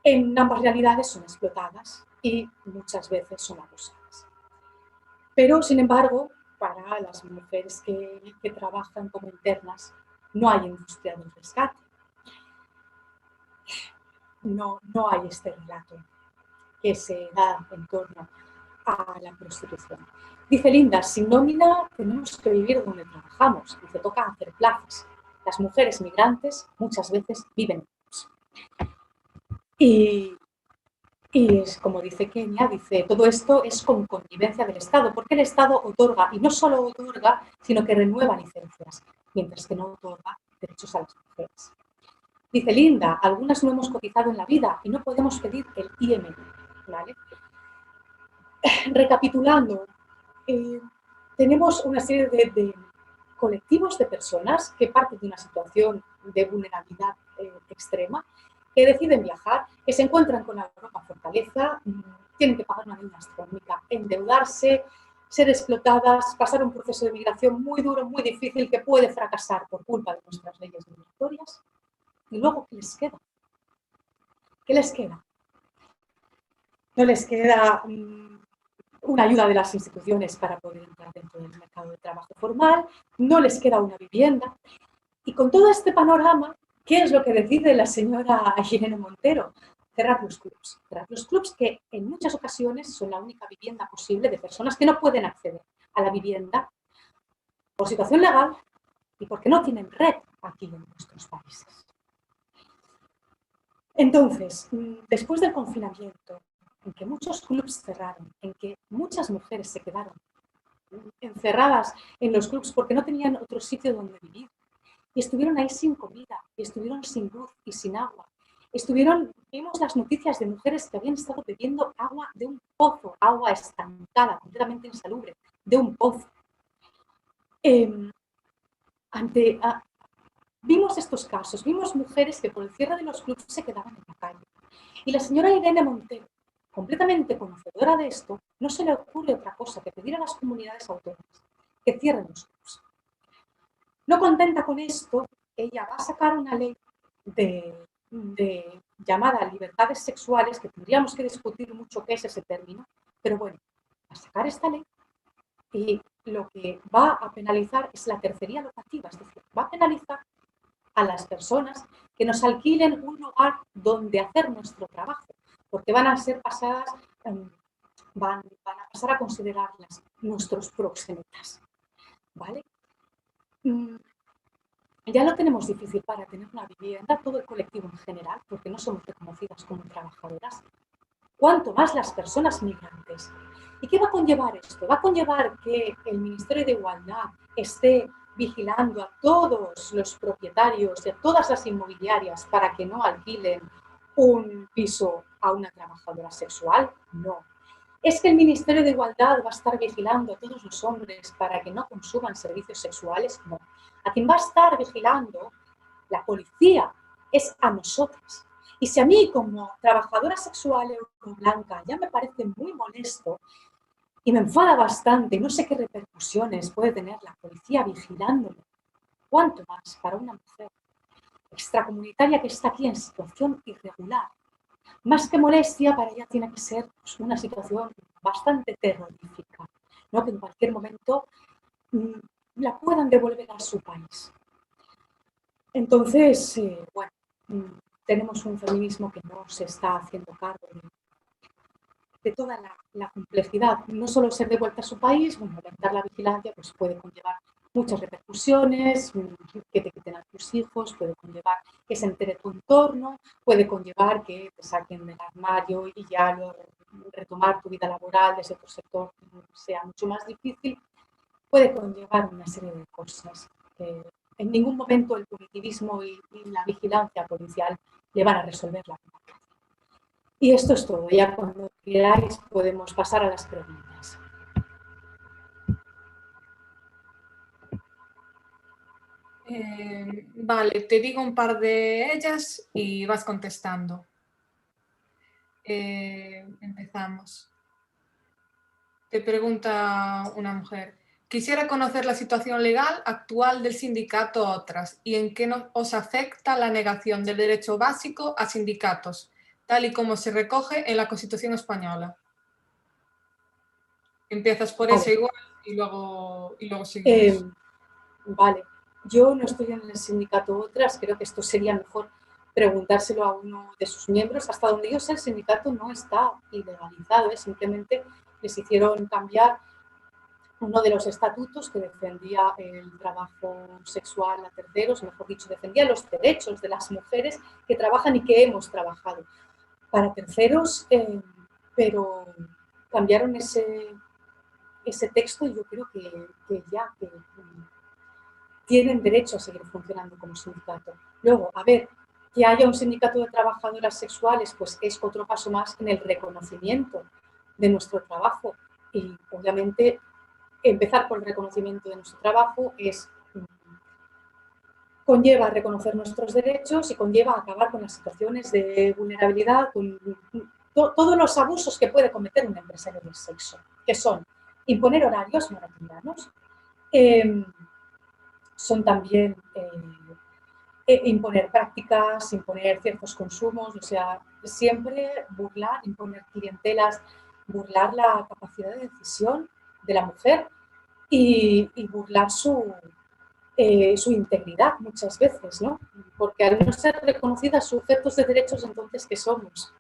En ambas realidades son explotadas y muchas veces son abusadas. Pero, sin embargo, para las mujeres que trabajan como internas, no hay industria del rescate. No hay este relato que se da en torno a la prostitución. Dice Linda, sin nómina tenemos que vivir donde trabajamos. Dice, toca hacer plazas. Las mujeres migrantes muchas veces viven en ellos. Y es como dice Kenia, dice, todo esto es con connivencia del Estado, porque el Estado otorga, y no solo otorga, sino que renueva licencias, mientras que no otorga derechos a las mujeres. Dice Linda, algunas no hemos cotizado en la vida y no podemos pedir el IMI, ¿vale? Recapitulando, tenemos una serie de colectivos de personas que parten de una situación de vulnerabilidad extrema, que deciden viajar, que se encuentran con la Europa fortaleza, tienen que pagar una deuda astronómica, endeudarse, ser explotadas, pasar un proceso de migración muy duro, muy difícil, que puede fracasar por culpa de nuestras leyes migratorias. Y luego, ¿qué les queda? ¿Qué les queda? No les queda una ayuda de las instituciones para poder entrar dentro del mercado de trabajo formal, no les queda una vivienda. Y con todo este panorama, ¿qué es lo que decide la señora Irene Montero? Cerrar los clubs. Cerrar los clubs que en muchas ocasiones son la única vivienda posible de personas que no pueden acceder a la vivienda por situación legal y porque no tienen red aquí en nuestros países. Entonces, después del confinamiento, en que muchos clubs cerraron, en que muchas mujeres se quedaron encerradas en los clubs porque no tenían otro sitio donde vivir, y estuvieron ahí sin comida, y estuvieron sin luz y sin agua. Vimos las noticias de mujeres que habían estado bebiendo agua de un pozo, agua estancada, completamente insalubre, de un pozo. Vimos estos casos, vimos mujeres que por el cierre de los clubs se quedaban en la calle. Y la señora Irene Montero, completamente conocedora de esto, no se le ocurre otra cosa que pedir a las comunidades autónomas que cierren los clubs. No contenta con esto, ella va a sacar una ley llamada libertades sexuales, que tendríamos que discutir mucho qué es ese término, pero bueno, va a sacar esta ley y lo que va a penalizar es la tercería locativa, es decir, va a penalizar a las personas que nos alquilen un lugar donde hacer nuestro trabajo, porque van a ser pasadas, van a pasar a considerarlas nuestros proxenetas, ¿vale? Ya lo tenemos difícil para tener una vivienda, todo el colectivo en general, porque no somos reconocidas como trabajadoras. Cuanto más las personas migrantes. ¿Y qué va a conllevar esto? Va a conllevar que el Ministerio de Igualdad esté vigilando a todos los propietarios y a todas las inmobiliarias para que no alquilen un piso a una trabajadora sexual. No. ¿Es que el Ministerio de Igualdad va a estar vigilando a todos los hombres para que no consuman servicios sexuales? No. A quien va a estar vigilando la policía es a nosotras. Y si a mí como trabajadora sexual euroblanca ya me parece muy molesto y me enfada bastante, no sé qué repercusiones puede tener la policía vigilándome, ¿cuánto más para una mujer extracomunitaria que está aquí en situación irregular? Más que molestia, para ella tiene que ser pues, una situación bastante terrorífica, ¿no? Que en cualquier momento la puedan devolver a su país. Entonces, bueno, tenemos un feminismo que no se está haciendo cargo de toda la complejidad. No solo ser devuelta a su país, bueno, aumentar la vigilancia pues puede conllevar muchas repercusiones, que te quiten a tus hijos, puede conllevar que se entere tu entorno, puede conllevar que te saquen del armario y ya retomar tu vida laboral desde otro sector sea mucho más difícil, puede conllevar una serie de cosas. En ningún momento el punitivismo y la vigilancia policial le van a resolver la vida. Y esto es todo. Ya cuando queráis podemos pasar a las preguntas. Vale, te digo un par de ellas y vas contestando. Empezamos. Te pregunta una mujer. Quisiera conocer la situación legal actual del sindicato Otras y en qué os afecta la negación del derecho básico a sindicatos, tal y como se recoge en la Constitución española. Empiezas por Vale. ese igual y luego seguimos. Vale, yo no estoy en el sindicato Otras, creo que esto sería mejor preguntárselo a uno de sus miembros. Hasta donde yo sé, el sindicato no está ilegalizado, simplemente les hicieron cambiar uno de los estatutos que defendía el trabajo sexual a terceros, mejor dicho, defendía los derechos de las mujeres que trabajan y que hemos trabajado para terceros, pero cambiaron ese texto y yo creo que ya tienen derecho a seguir funcionando como sindicato. Luego, a ver, que haya un sindicato de trabajadoras sexuales, pues es otro paso más en el reconocimiento de nuestro trabajo. Y obviamente empezar por el reconocimiento de nuestro trabajo conlleva reconocer nuestros derechos y conlleva acabar con las situaciones de vulnerabilidad, con todos los abusos que puede cometer un empresario del sexo, que son imponer horarios maratonianos, son también imponer prácticas, imponer ciertos consumos, o sea, siempre burlar, imponer clientelas, burlar la capacidad de decisión de la mujer y burlar su integridad muchas veces, ¿no? Porque al no ser reconocidas sujetos de derechos, entonces, ¿qué somos?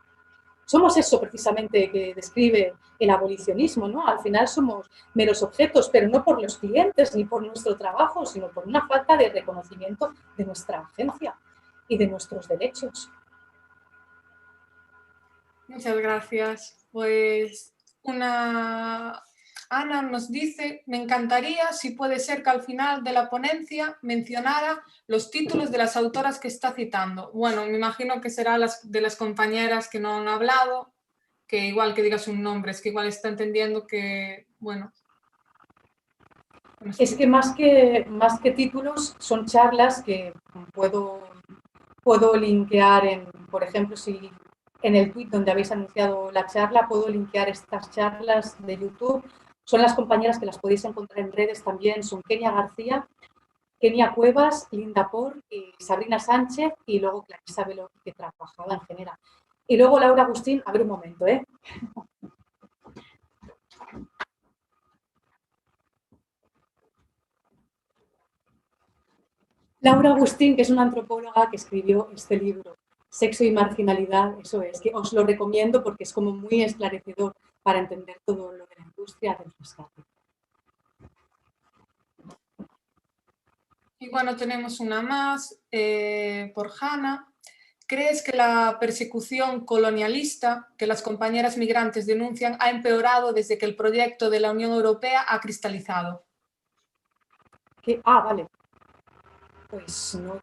Somos eso precisamente que describe el abolicionismo, ¿no? Al final somos meros objetos, pero no por los clientes ni por nuestro trabajo, sino por una falta de reconocimiento de nuestra agencia y de nuestros derechos. Muchas gracias. Pues Ana nos dice, me encantaría, si puede ser, que al final de la ponencia mencionara los títulos de las autoras que está citando. Bueno, me imagino que será de las compañeras que no han hablado, que igual que digas un nombre, es que igual está entendiendo que, bueno. Es que más que títulos son charlas que puedo linkear por ejemplo, si en el tweet donde habéis anunciado la charla, puedo linkear estas charlas de YouTube. Son las compañeras que las podéis encontrar en redes también, son Kenia García, Kenia Cuevas, Linda Por y Sabrina Sánchez y luego Clarisa Velo, que trabajaba en general. Y luego Laura Agustín, a ver un momento, Laura Agustín, que es una antropóloga que escribió este libro, Sexo y Marginalidad, eso es, que os lo recomiendo porque es como muy esclarecedor para entender todo lo de la industria del rescate. Y bueno, tenemos una más por Hanna. ¿Crees que la persecución colonialista que las compañeras migrantes denuncian ha empeorado desde que el proyecto de la Unión Europea ha cristalizado? Vale. Pues no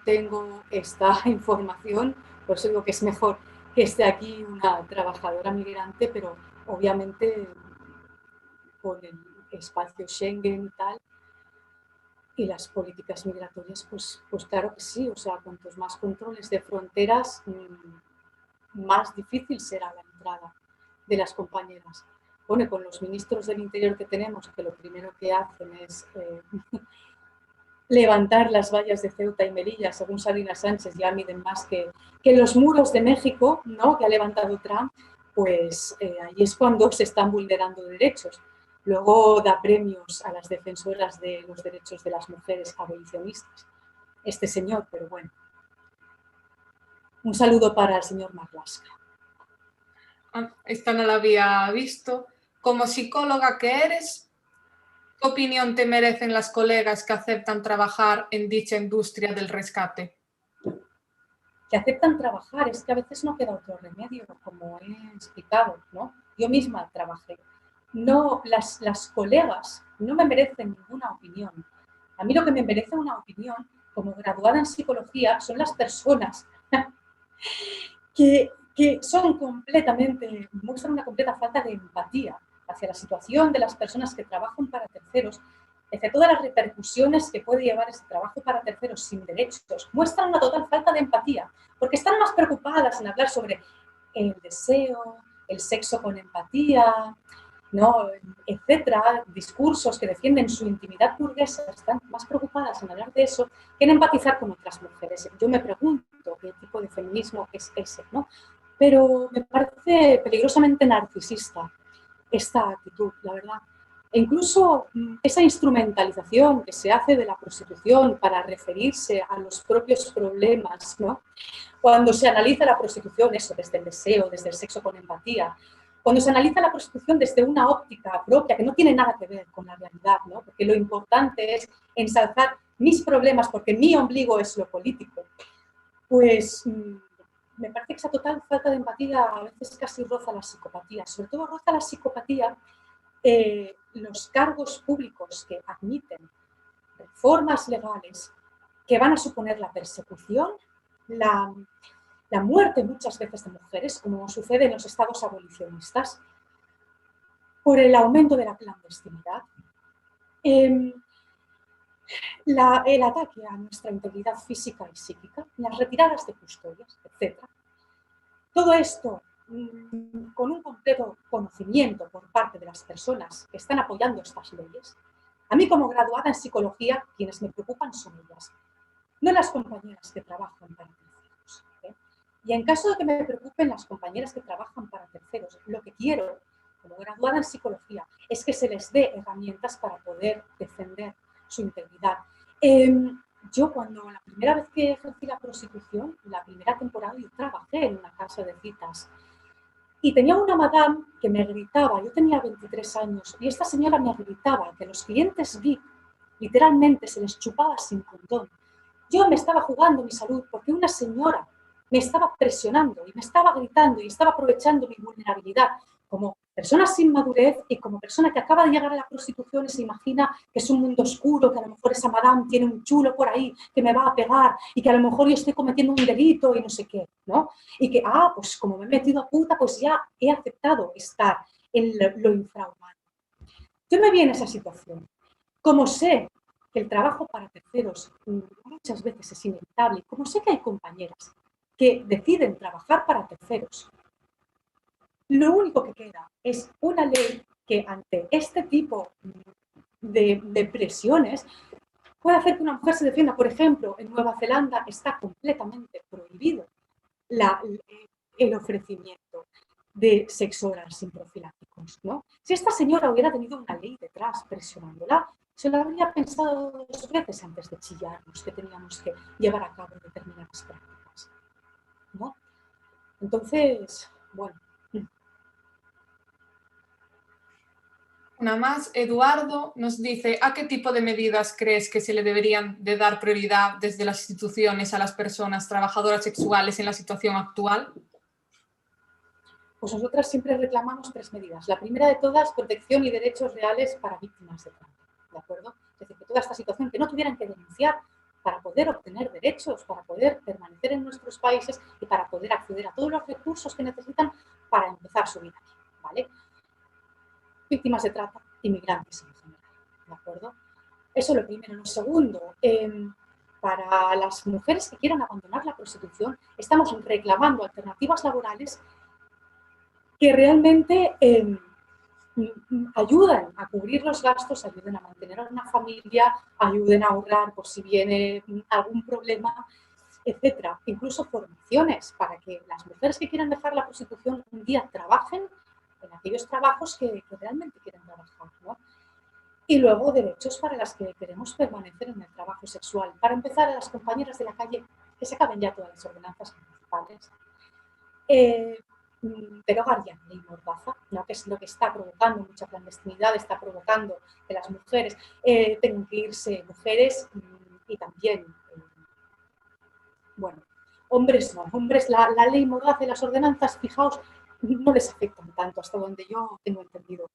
tengo esta información, por eso digo que es mejor que esté aquí una trabajadora migrante, pero obviamente con el espacio Schengen y tal, Y las políticas migratorias, pues claro que sí, o sea, cuantos más controles de fronteras, más difícil será la entrada de las compañeras. Bueno, y con los ministros del Interior que tenemos, que lo primero que hacen es levantar las vallas de Ceuta y Melilla, según Sabina Sánchez, ya miden más que los muros de México, ¿no?, que ha levantado Trump, pues ahí es cuando se están vulnerando derechos. Luego da premios a las defensoras de los derechos de las mujeres abolicionistas, este señor, pero bueno. Un saludo para el señor Marlaska. Esta no la había visto. Como psicóloga que eres, ¿qué opinión te merecen las colegas que aceptan trabajar en dicha industria del rescate? Que aceptan trabajar, es que a veces no queda otro remedio, como he explicado, ¿no? Yo misma trabajé. No, las colegas no me merecen ninguna opinión. A mí lo que me merece una opinión, como graduada en psicología, son las personas que muestran una completa falta de empatía hacia la situación de las personas que trabajan para terceros, hacia todas las repercusiones que puede llevar ese trabajo para terceros sin derechos. Muestran una total falta de empatía, porque están más preocupadas en hablar sobre el deseo, el sexo con empatía, ¿no?, etcétera, discursos que defienden su intimidad burguesa, están más preocupadas en hablar de eso que en empatizar con otras mujeres. Yo me pregunto qué tipo de feminismo es ese, ¿no? Pero me parece peligrosamente narcisista esta actitud, la verdad. E incluso esa instrumentalización que se hace de la prostitución para referirse a los propios problemas, ¿no? Cuando se analiza la prostitución, eso, desde el deseo, desde el sexo con empatía, cuando se analiza la prostitución desde una óptica propia que no tiene nada que ver con la realidad, ¿no?, porque lo importante es ensalzar mis problemas porque mi ombligo es lo político, pues me parece que esa total falta de empatía a veces casi roza la psicopatía. Sobre todo roza la psicopatía los cargos públicos que admiten reformas legales que van a suponer la persecución, la muerte muchas veces de mujeres, como sucede en los estados abolicionistas, por el aumento de la clandestinidad, el ataque a nuestra integridad física y psíquica, las retiradas de custodias, etc. Todo esto con un completo conocimiento por parte de las personas que están apoyando estas leyes. A mí, como graduada en psicología, quienes me preocupan son ellas, no las compañeras que trabajan para terceros. Y en caso de que me preocupen las compañeras que trabajan para terceros, lo que quiero, como graduada en psicología, es que se les dé herramientas para poder defender su integridad. Yo cuando la primera vez que ejercí la prostitución, la primera temporada, yo trabajé en una casa de citas y tenía una madame que me gritaba, yo tenía 23 años, y esta señora me gritaba que los clientes VIP literalmente se les chupaba sin condón. Yo me estaba jugando mi salud porque una señora me estaba presionando y me estaba gritando y estaba aprovechando mi vulnerabilidad como persona sin madurez y como persona que acaba de llegar a la prostitución y se imagina que es un mundo oscuro, que a lo mejor esa madame tiene un chulo por ahí que me va a pegar y que a lo mejor yo estoy cometiendo un delito y no sé qué, ¿no? Y que, pues como me he metido a puta, pues ya he aceptado estar en lo infrahumano. Yo me vi en esa situación. Como sé que el trabajo para terceros muchas veces es inevitable, como sé que hay compañeras que deciden trabajar para terceros, lo único que queda es una ley que ante este tipo de presiones puede hacer que una mujer se defienda. Por ejemplo, en Nueva Zelanda está completamente prohibido el ofrecimiento de sexo oral sin profilácticos, ¿no? Si esta señora hubiera tenido una ley detrás presionándola, se lo habría pensado 2 veces antes de chillarnos que teníamos que llevar a cabo determinadas prácticas, ¿no? Entonces, bueno. Una más, Eduardo nos dice, ¿a qué tipo de medidas crees que se le deberían de dar prioridad desde las instituciones a las personas trabajadoras sexuales en la situación actual? Pues nosotras siempre reclamamos 3 medidas. La primera de todas, protección y derechos reales para víctimas de trata, ¿de acuerdo? Es decir, que toda esta situación que no tuvieran que denunciar para poder obtener derechos, para poder permanecer en nuestros países y para poder acceder a todos los recursos que necesitan para empezar su vida aquí, ¿vale? Víctimas de trata, inmigrantes en general, ¿de acuerdo? Eso es lo primero. Lo segundo, para las mujeres que quieran abandonar la prostitución, estamos reclamando alternativas laborales que realmente ayudan a cubrir los gastos, ayuden a mantener a una familia, ayuden a ahorrar por si viene algún problema, etcétera. Incluso formaciones para que las mujeres que quieran dejar la prostitución un día trabajen en aquellos trabajos que realmente quieren trabajar, ¿no? Y luego derechos para las que queremos permanecer en el trabajo sexual. Para empezar, a las compañeras de la calle, que se acaben ya todas las ordenanzas municipales. Derogar ya la ley Mordaza, ¿no? Que es lo que está provocando mucha clandestinidad, está provocando que las mujeres tengan que irse, mujeres y también, bueno, hombres no, hombres la ley Mordaza y las ordenanzas, fijaos, no les afectan tanto hasta donde yo tengo entendido.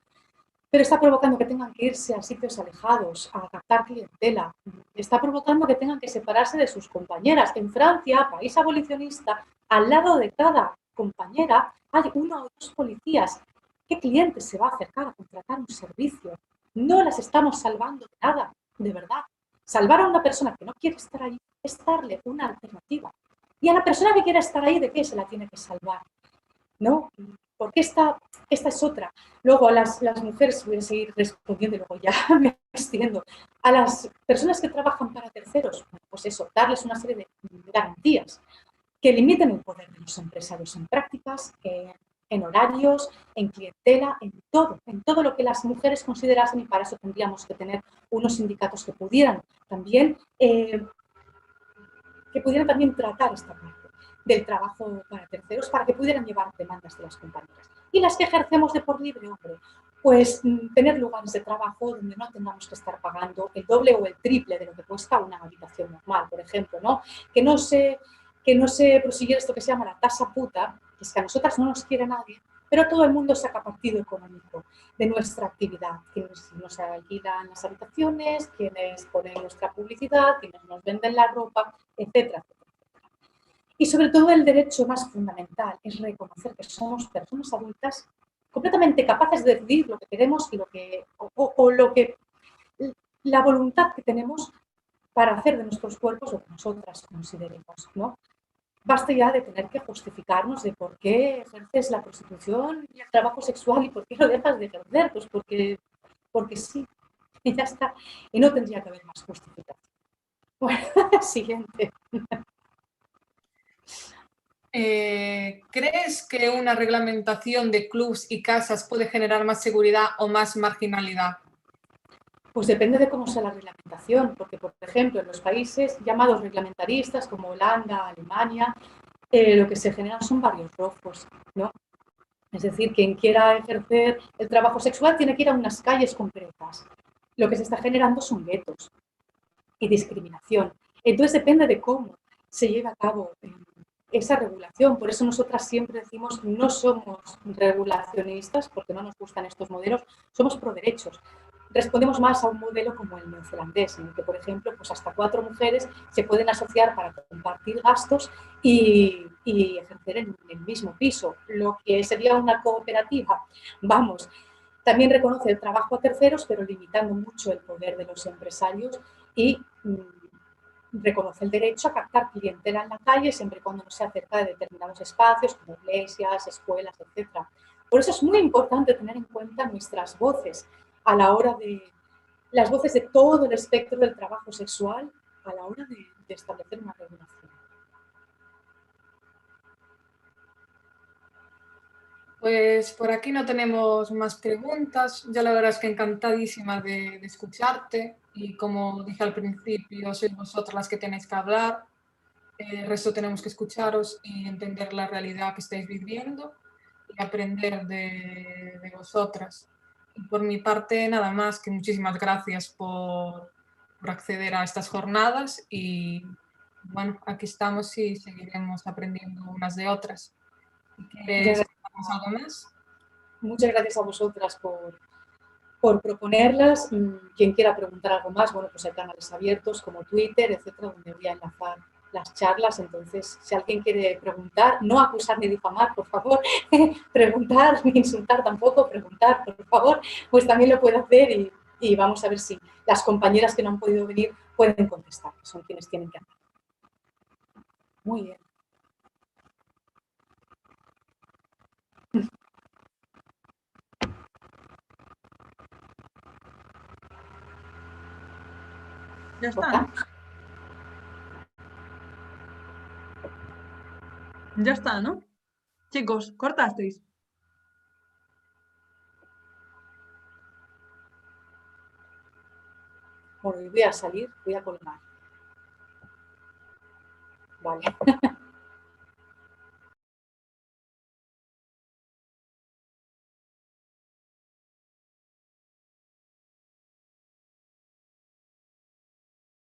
Pero está provocando que tengan que irse a sitios alejados, a captar clientela. Está provocando que tengan que separarse de sus compañeras. En Francia, país abolicionista, al lado de cada compañera hay 1 o 2 policías. ¿Qué cliente se va a acercar a contratar un servicio? No las estamos salvando de nada, de verdad. Salvar a una persona que no quiere estar ahí es darle una alternativa. Y a la persona que quiere estar ahí, ¿de qué se la tiene que salvar? ¿No? Porque esta es otra. Luego, a las mujeres, voy a seguir respondiendo y luego ya me extiendo. A las personas que trabajan para terceros, pues eso, darles una serie de garantías que limiten el poder de los empresarios en prácticas, en horarios, en clientela, en todo lo que las mujeres considerasen, y para eso tendríamos que tener unos sindicatos que pudieran también tratar esta parte del trabajo para terceros, para que pudieran llevar demandas de las compañeras. Y las que ejercemos de por libre, hombre, pues tener lugares de trabajo donde no tengamos que estar pagando el doble o el triple de lo que cuesta una habitación normal, por ejemplo, ¿no? Que no se prosiguiera esto que se llama la tasa puta, que es que a nosotras no nos quiere nadie, pero todo el mundo saca partido económico de nuestra actividad, quienes nos alquilan las habitaciones, quienes ponen nuestra publicidad, quienes nos venden la ropa, etcétera. Y sobre todo el derecho más fundamental es reconocer que somos personas adultas completamente capaces de decidir lo que queremos y la voluntad que tenemos para hacer de nuestros cuerpos lo que nosotras consideremos, ¿no? Basta ya de tener que justificarnos de por qué ejerces la prostitución y el trabajo sexual y por qué lo dejas de ejercer, pues porque sí, y ya está. Y no tendría que haber más justificación. Bueno, siguiente. ¿Crees que una reglamentación de clubs y casas puede generar más seguridad o más marginalidad? Pues depende de cómo sea la reglamentación, porque, por ejemplo, en los países llamados reglamentaristas, como Holanda, Alemania, lo que se generan son barrios rojos, ¿no? Es decir, quien quiera ejercer el trabajo sexual tiene que ir a unas calles concretas. Lo que se está generando son guetos y discriminación. Entonces depende de cómo se lleve a cabo esa regulación. Por eso nosotras siempre decimos no somos regulacionistas, porque no nos gustan estos modelos, somos pro derechos. Respondemos más a un modelo como el neozelandés, en el que, por ejemplo, pues hasta 4 mujeres se pueden asociar para compartir gastos y ejercer en el mismo piso, lo que sería una cooperativa. Vamos, también reconoce el trabajo a terceros, pero limitando mucho el poder de los empresarios y reconoce el derecho a captar clientela en la calle siempre y cuando no se acerca de determinados espacios como iglesias, escuelas, etc. Por eso es muy importante tener en cuenta nuestras voces a la hora de las voces de todo el espectro del trabajo sexual a la hora de establecer una regulación. Pues por aquí no tenemos más preguntas. Yo la verdad es que encantadísima de escucharte y como dije al principio, sois vosotras las que tenéis que hablar. El resto tenemos que escucharos y entender la realidad que estáis viviendo y aprender de vosotras. Y por mi parte, nada más, que muchísimas gracias por acceder a estas jornadas y bueno, aquí estamos y seguiremos aprendiendo unas de otras. ¿Quieres algo más? Muchas gracias a vosotras por proponerlas. Quien quiera preguntar algo más, bueno, pues hay canales abiertos como Twitter, etcétera, donde voy a enlazar las charlas. Entonces, si alguien quiere preguntar, no acusar ni difamar, por favor, preguntar, ni insultar tampoco, preguntar, por favor, pues también lo puede hacer y y vamos a ver si las compañeras que no han podido venir pueden contestar, que son quienes tienen que hacer. Muy bien. Ya está, ¿no? Ya está, ¿no? Chicos, cortasteis. Bueno, voy a salir, voy a colgar. Vale.